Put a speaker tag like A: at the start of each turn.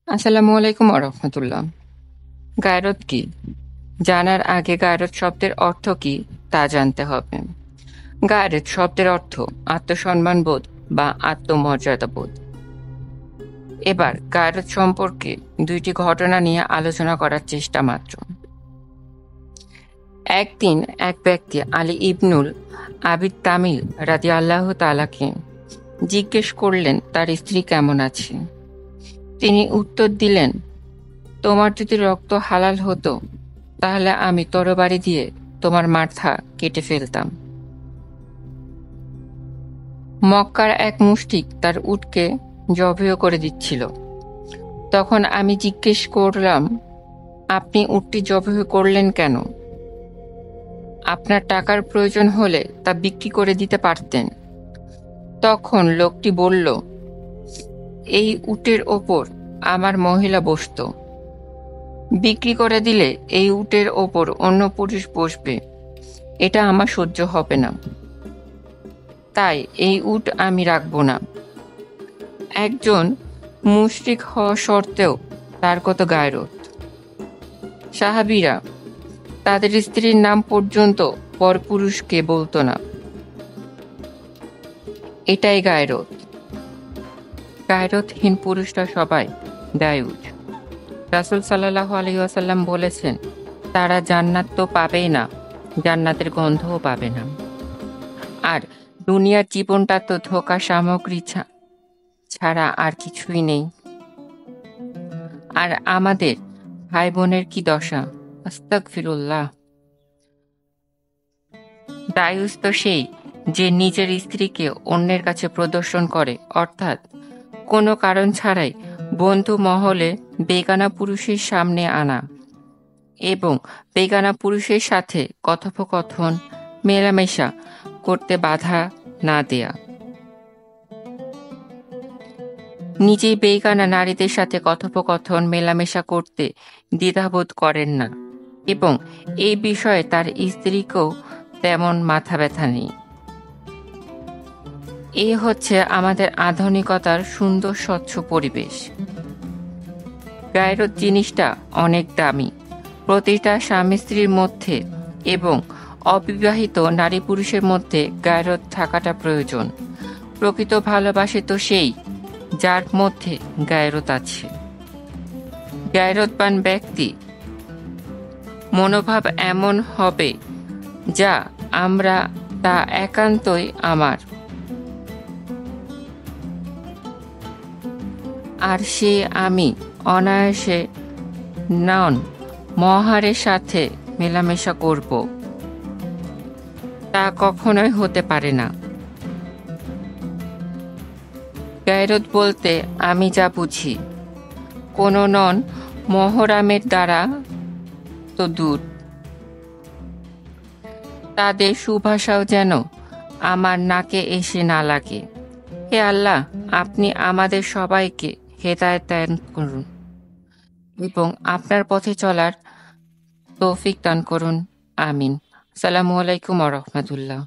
A: আসসালামু আলাইকুম রহমতুল্লাহ। গায়রত কি? জানার আগে গায়রত শব্দের অর্থ কি তা জানতে হবে। গায়রত শব্দের অর্থ আত্মসম্মানবোধ বা আত্মমর্যাদাবোধ। এবার গায়রত সম্পর্কে দুইটি ঘটনা নিয়ে আলোচনা করার চেষ্টা মাত্র। একদিন এক ব্যক্তি আলী ইবনুল আবিদ তামিল রাদিয়াল্লাহু তাআলাকে জিজ্ঞেস করলেন তার স্ত্রী কেমন আছে। তিনি উত্তর দিলেন, তোমার যদি রক্ত হালাল হতো তাহলে আমি তরবারি দিয়ে তোমার মাথা কেটে ফেলতাম। মক্কার এক মুশরিক তার উটকে জবেহ করে দিচ্ছিল। তখন আমি জিজ্ঞেস করলাম, আপনি উটটি জবেহ করলেন কেন? আপনার টাকার প্রয়োজন হলে তা বিক্রি করে দিতে পারতেন। তখন লোকটি বলল, এই উটের ওপর আমার মহিলা বসতো। বিক্রি করে দিলে এই উটের ওপর অন্য পুরুষ বসবে, এটা আমার সহ্য হবে না। তাই এই উট আমি রাখব না। একজন মুশরিক হওয়া সত্ত্বেও তার কত গায়রত! সাহাবীরা তাদের স্ত্রীর নাম পর্যন্ত পরপুরুষকে বলতো না। এটাই গায়রত। গায়রতহীন পুরুষরা সবাই দায়ুজ। রাসূল সাল্লাল্লাহু আলাইহি ওয়াসাল্লাম বলেছেন, তারা জান্নাত তো পাবেই না, জান্নাতের গন্ধও পাবে না। আর দুনিয়ার জীবনটা তো ধোঁকা সামগ্রী ছাড়া আর কিছুই নেই। আর আমাদের ভাই বোনের কি দশা! আস্তাগফিরুল্লাহ। দায়ুস তো সেই যে নিজের স্ত্রীকে অন্যের কাছে প্রদর্শন করে, অর্থাৎ কোনো কারণ ছাড়াই বন্ধু মহলে বেগানা পুরুষের সামনে আনা এবং বেগানা পুরুষের সাথে কথোপকথন মেলামেশা করতে বাধা না দেয়া। নিজেই বেগানা নারীদের সাথে কথোপকথন মেলামেশা করতে দ্বিধাবোধ করেন না এবং এই বিষয়ে তার স্ত্রীকেও তেমন মাথা ব্যথা নেই। এই হচ্ছে আমাদের আধুনিকতার সুন্দর স্বচ্ছ পরিবেশ। গায়রত জিনিসটা অনেক দামি। প্রতিটা স্বামী স্ত্রীর মধ্যে এবং অবিবাহিত নারী পুরুষের মধ্যে গায়রত থাকাটা প্রয়োজন। প্রকৃত ভালোবাসে তো সেই যার মধ্যে গায়রত আছে। গায়রতবান ব্যক্তি মনোভাব এমন হবে যা আমরা তা একান্তই আমার, আর সে আমি অনায়াসে নন মহারের সাথে মেলামেশা করব, তা কখনোই হতে পারে না। গায়রত বলতে আমি যা বুঝি, কোনো নন মহরামের দ্বারা তো দূর। তাদের সুভাষাও যেন আমার নাকে এসে না লাগে। হে আল্লাহ, আপনি আমাদের সবাইকে হেদায়েত দান করুন এবং আপনার পথে চলার তৌফিক দান করুন। আমিন। আসসালামু আলাইকুম ওয়া রাহমাতুল্লাহ।